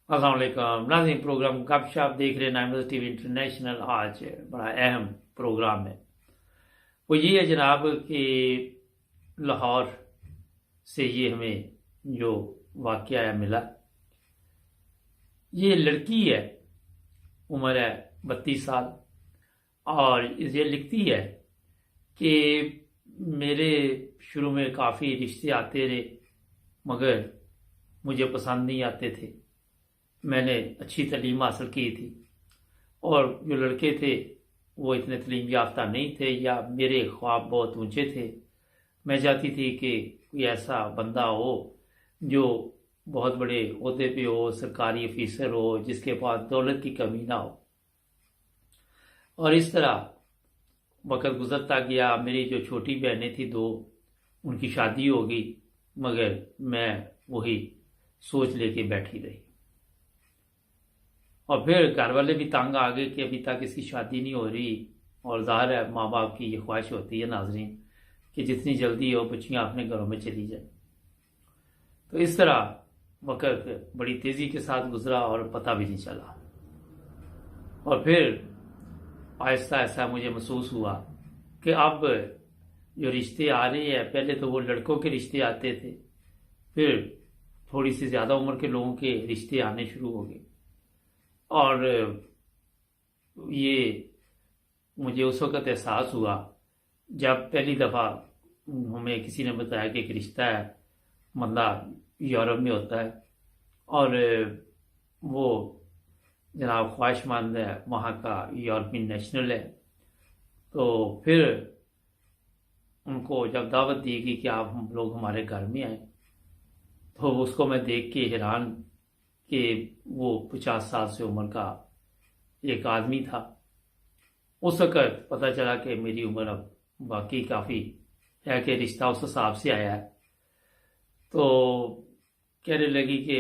अस्सलाम वालेकुम नाज़रीन, प्रोग्राम गपशप देख रहे हैं नाइमर्स टीवी इंटरनेशनल। आज बड़ा अहम प्रोग्राम है। वो ये है जनाब कि लाहौर से ये हमें जो वाक़या मिला, ये लड़की है, उम्र है 32 साल, और ये लिखती है कि मेरे शुरू में काफ़ी रिश्ते आते रहे मगर मुझे पसंद नहीं आते थे। मैंने अच्छी तालीम हासिल की थी और जो लड़के थे वो इतने तालीम याफ्ता नहीं थे या मेरे ख्वाब बहुत ऊंचे थे। मैं चाहती थी कि कोई ऐसा बंदा हो जो बहुत बड़े ओहदे पे हो, सरकारी अफीसर हो, जिसके पास दौलत की कमी ना हो। और इस तरह वक़्त गुजरता गया। मेरी जो छोटी बहनें थी दो, उनकी शादी हो गई, मगर मैं वही सोच लेके बैठी रही। और फिर घर वाले भी तंग आ गए कि अभी तक इसकी शादी नहीं हो रही, और ज़ाहिर है माँ बाप की ये ख्वाहिश होती है नाज़रीन कि जितनी जल्दी हो बच्चियाँ अपने घरों में चली जाए। तो इस तरह वक़्त बड़ी तेज़ी के साथ गुजरा और पता भी नहीं चला। और फिर आहिस्ता आहिस्ता मुझे महसूस हुआ कि अब जो रिश्ते आ रहे हैं, पहले तो वो लड़कों के रिश्ते आते थे, फिर थोड़ी सी ज़्यादा उम्र के लोगों के रिश्ते आने शुरू हो गए। और ये मुझे उस वक़्त एहसास हुआ जब पहली दफ़ा हमें किसी ने बताया कि एक रिश्ता है, बंदा यूरोप में होता है और वो जनाब ख्वाहिशमंद है, वहाँ का यूरोपियन नेशनल है। तो फिर उनको जब दावत दी गई कि आप हम लोग हमारे घर में आए, तो उसको मैं देख के हैरान कि वो 50 साल से उम्र का एक आदमी था। उस वक़्त पता चला कि मेरी उम्र अब वाकई काफ़ी है कि रिश्ता उस हिसाब से आया है। तो कहने लगी कि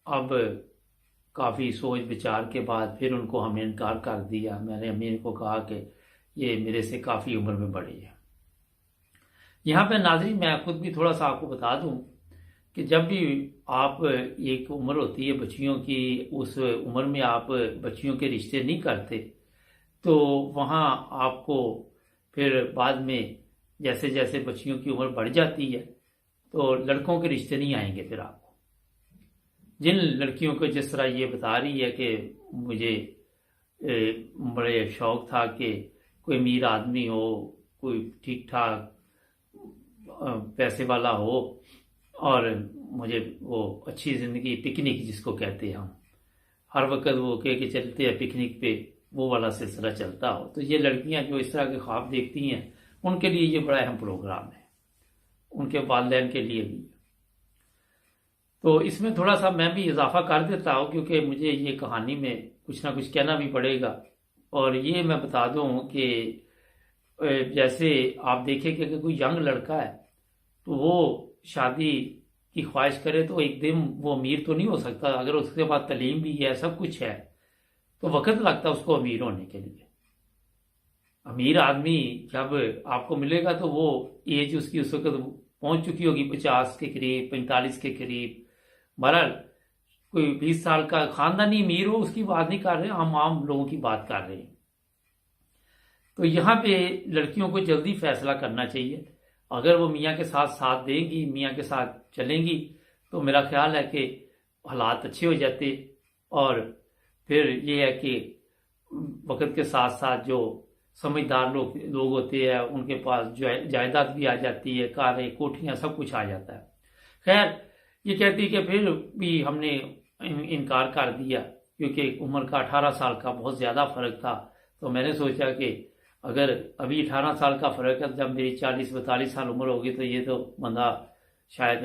अब काफ़ी सोच विचार के बाद फिर उनको हमने इनकार कर दिया। मैंने अम्मी को कहा कि ये मेरे से काफ़ी उम्र में बड़े हैं। यहाँ पे नाज़रीन मैं खुद भी थोड़ा सा आपको बता दूँ कि जब भी आप एक उम्र होती है बच्चियों की, उस उम्र में आप बच्चियों के रिश्ते नहीं करते, तो वहाँ आपको फिर बाद में जैसे जैसे बच्चियों की उम्र बढ़ जाती है तो लड़कों के रिश्ते नहीं आएंगे। फिर आपको जिन लड़कियों को जिस तरह ये बता रही है कि मुझे बड़े शौक था कि कोई अमीर आदमी हो, कोई ठीक ठाक पैसे वाला हो और मुझे वो अच्छी ज़िंदगी, पिकनिक जिसको कहते हैं हम, हर वक्त वो कह के चलते हैं पिकनिक पे, वो वाला सिलसिला चलता हो। तो ये लड़कियां जो इस तरह के ख्वाब देखती हैं, उनके लिए ये बड़ा अहम प्रोग्राम है, उनके वालिदैन के लिए भी। तो इसमें थोड़ा सा मैं भी इजाफा कर देता हूँ क्योंकि मुझे ये कहानी में कुछ ना कुछ कहना भी पड़ेगा। और ये मैं बता दूँ कि जैसे आप देखें कि अगर कोई यंग लड़का है तो वो शादी की ख्वाहिश करे तो एक दिन वो अमीर तो नहीं हो सकता। अगर उसके पास तालीम भी है, सब कुछ है, तो वक्त लगता है उसको अमीर होने के लिए। अमीर आदमी जब आपको मिलेगा तो वो एज उसकी उस वक्त पहुंच चुकी होगी 50 के करीब, 45 के करीब। बहरहाल कोई 20 साल का खानदानी अमीर हो उसकी बात नहीं कर रहे, हम आम लोगों की बात कर रहे हैं। तो यहाँ पे लड़कियों को जल्दी फैसला करना चाहिए। अगर वो मियाँ के साथ साथ देंगी, मियाँ के साथ चलेंगी, तो मेरा ख्याल है कि हालात अच्छे हो जाते। और फिर ये है कि वक्त के साथ साथ जो समझदार लोग होते हैं उनके पास जायदाद भी आ जाती है, कारें, कोठियाँ, सब कुछ आ जाता है। खैर ये कहती है कि फिर भी हमने इनकार कर दिया क्योंकि उम्र का 18 साल का बहुत ज़्यादा फ़र्क था। तो मैंने सोचा कि अगर अभी 18 साल का फ़र्क है, जब मेरी 40-42 साल उम्र होगी तो ये तो बंदा शायद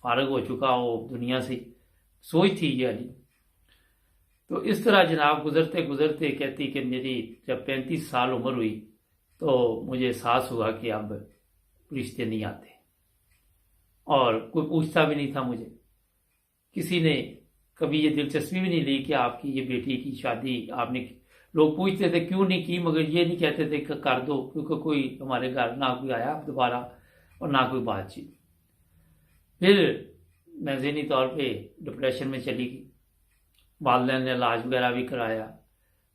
फारग हो चुका हो दुनिया से, सोच थी ये वाली। तो इस तरह जनाब गुजरते गुजरते कहती कि मेरी जब 35 साल उम्र हुई तो मुझे एहसास हुआ कि अब रिश्ते नहीं आते, और कोई पूछता भी नहीं था मुझे। किसी ने कभी ये दिलचस्पी भी नहीं ली कि आपकी ये बेटी की शादी आपने, लोग पूछते थे क्यों नहीं की, मगर ये नहीं कहते थे कि कर दो, क्योंकि कोई हमारे घर ना कोई आया दोबारा और ना कोई बातचीत। फिर मैं ज़हनी तौर पे डिप्रेशन में चली गई। والدین نے علاج وغیرہ بھی کرایا۔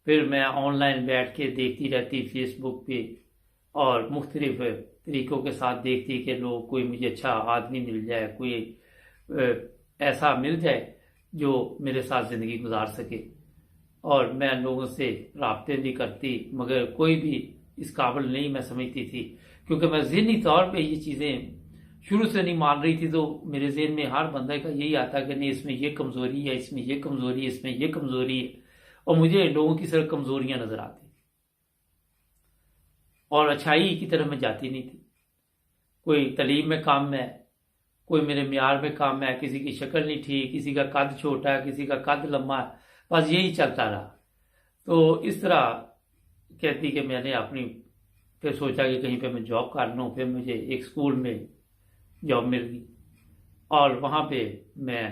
پھر میں آن لائن بیٹھ کے دیکھتی رہتی فیس بک پہ، اور مختلف طریقوں کے ساتھ دیکھتی کہ لوگ کوئی مجھے اچھا آدمی مل جائے، کوئی ایسا مل جائے جو میرے ساتھ زندگی گزار سکے۔ اور میں لوگوں سے رابطے بھی کرتی، مگر کوئی بھی اس قابل نہیں میں سمجھتی تھی، کیونکہ میں ذہنی طور پہ یہ چیزیں شروع سے نہیں مان رہی تھی۔ تو میرے ذہن میں ہر بندے کا یہی آتا کہ نہیں، اس میں یہ کمزوری ہے، اس میں یہ کمزوری ہے، اس میں یہ کمزوری ہے، اور مجھے لوگوں کی صرف کمزوریاں نظر آتی اور اچھائی کی طرف میں جاتی نہیں تھی۔ کوئی تعلیم میں کام ہے، کوئی میرے معیار میں کام ہے، کسی کی شکل نہیں ٹھیک، کسی کا قد چھوٹا ہے، کسی کا قد لمبا ہے، بس یہی چلتا رہا۔ تو اس طرح کہتی کہ میں نے اپنی پھر سوچا کہ کہیں پہ میں جاب کر لوں۔ پھر مجھے ایک اسکول میں جاب مل گئی، اور وہاں پہ میں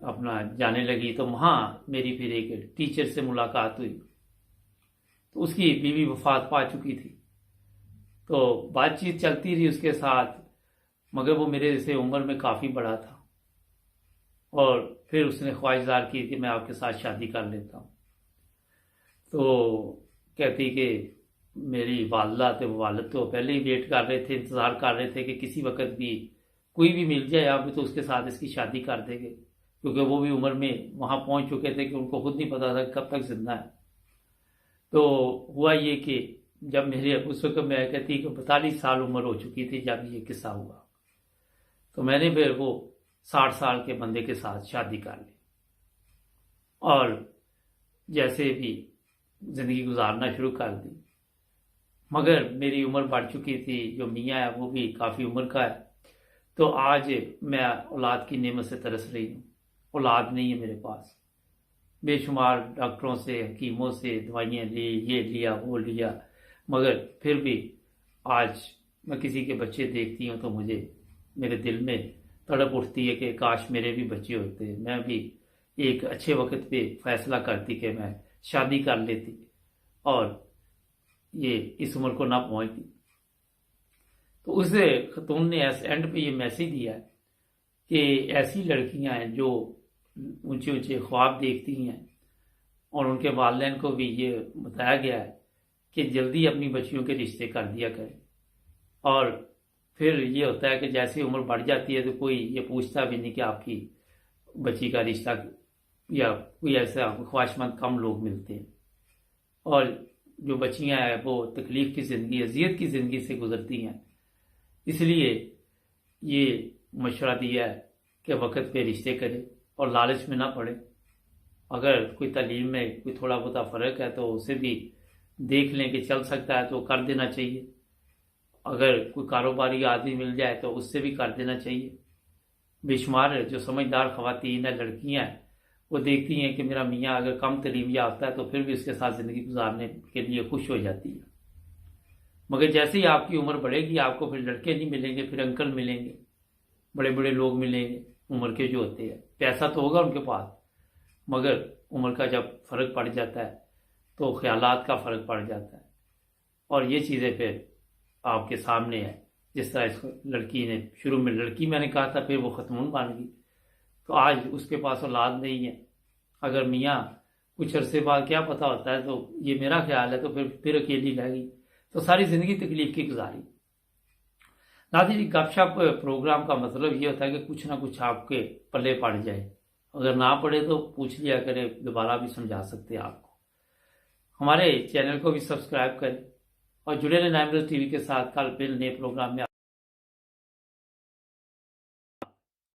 اپنا جانے لگی۔ تو وہاں میری پھر ایک ٹیچر سے ملاقات ہوئی، تو اس کی بیوی وفات پا چکی تھی۔ تو بات چیت چلتی رہی اس کے ساتھ، مگر وہ میرے سے عمر میں کافی بڑا تھا، اور پھر اس نے خواہش ظاہر کی کہ میں آپ کے ساتھ شادی کر لیتا ہوں۔ تو کہتی کہ میری والدہ تھے، والد تو پہلے ہی ویٹ کر رہے تھے، انتظار کر رہے تھے کہ کسی وقت بھی کوئی بھی مل جائے آپ تو اس کے ساتھ اس کی شادی کر دیں گے، کیونکہ وہ بھی عمر میں وہاں پہنچ چکے تھے کہ ان کو خود نہیں پتا تھا کہ کب تک زندہ ہے۔ تو ہوا یہ کہ جب میرے اس وقت میں کہتی کہ 42 سال عمر ہو چکی تھی جب یہ قصہ ہوا، تو میں نے پھر وہ 60 سال کے بندے کے ساتھ شادی کر لی، اور جیسے بھی زندگی گزارنا شروع کر دی۔ مگر میری عمر بڑھ چکی تھی، جو میاں ہے وہ بھی کافی عمر کا ہے۔ تو آج میں اولاد کی نعمت سے ترس رہی ہوں، اولاد نہیں ہے میرے پاس۔ بے شمار ڈاکٹروں سے، حکیموں سے دوائیاں لی، یہ لیا وہ لیا، مگر پھر بھی آج میں کسی کے بچے دیکھتی ہوں تو مجھے میرے دل میں تڑپ اٹھتی ہے کہ کاش میرے بھی بچے ہوتے، میں بھی ایک اچھے وقت پہ فیصلہ کرتی کہ میں شادی کر لیتی اور یہ اس عمر کو نہ پہنچتی۔ تو اس خاتون نے اینڈ پہ یہ میسیج دیا ہے کہ ایسی لڑکیاں ہیں جو اونچے اونچے خواب دیکھتی ہیں، اور ان کے والدین کو بھی یہ بتایا گیا ہے کہ جلدی اپنی بچیوں کے رشتے کر دیا کریں۔ اور پھر یہ ہوتا ہے کہ جیسے عمر بڑھ جاتی ہے تو کوئی یہ پوچھتا بھی نہیں کہ آپ کی بچی کا رشتہ، یا کوئی ایسا خواہش مند کم لوگ ملتے ہیں، اور جو بچیاں ہیں وہ تکلیف کی زندگی، اذیت کی زندگی سے گزرتی ہیں۔ اس لیے یہ مشورہ دیا ہے کہ وقت پہ رشتے کرے اور لالچ میں نہ پڑے۔ اگر کوئی تعلیم میں کوئی تھوڑا بہت فرق ہے تو اسے بھی دیکھ لیں کہ چل سکتا ہے تو کر دینا چاہیے۔ اگر کوئی کاروباری آدمی مل جائے تو اس سے بھی کر دینا چاہیے۔ بے شمار جو سمجھدار خواتین ہیں، لڑکیاں ہیں، وہ دیکھتی ہیں کہ میرا میاں اگر کم تعلیم یافتہ ہے تو پھر بھی اس کے ساتھ زندگی گزارنے کے لیے خوش ہو جاتی ہے۔ مگر جیسے ہی آپ کی عمر بڑھے گی آپ کو پھر لڑکے نہیں ملیں گے، پھر انکل ملیں گے، بڑے بڑے لوگ ملیں گے عمر کے جو ہوتے ہیں۔ پیسہ تو ہوگا ان کے پاس، مگر عمر کا جب فرق پڑ جاتا ہے تو خیالات کا فرق پڑ جاتا ہے، اور یہ چیزیں پھر آپ کے سامنے ہے۔ جس طرح اس لڑکی نے شروع میں لڑکی میں نے کہا تھا، پھر وہ خاتون بن گئی، تو آج اس کے پاس اولاد نہیں ہے۔ اگر میاں کچھ عرصے بعد کیا پتہ ہوتا ہے، تو یہ میرا خیال ہے، تو پھر اکیلی رہ گئی، تو ساری زندگی تکلیف کی گزاری۔ ناظرین، گپ شپ پروگرام کا مطلب یہ ہوتا ہے کہ کچھ نہ کچھ آپ کے پلے پڑ جائے، اگر نہ پڑے تو پوچھ لیا کریں، دوبارہ بھی سمجھا سکتے ہیں آپ کو۔ ہمارے چینل کو بھی سبسکرائب کریں اور جڑے رہیں نائم روز ٹی وی کے ساتھ۔ کل پھر نئے پروگرام میں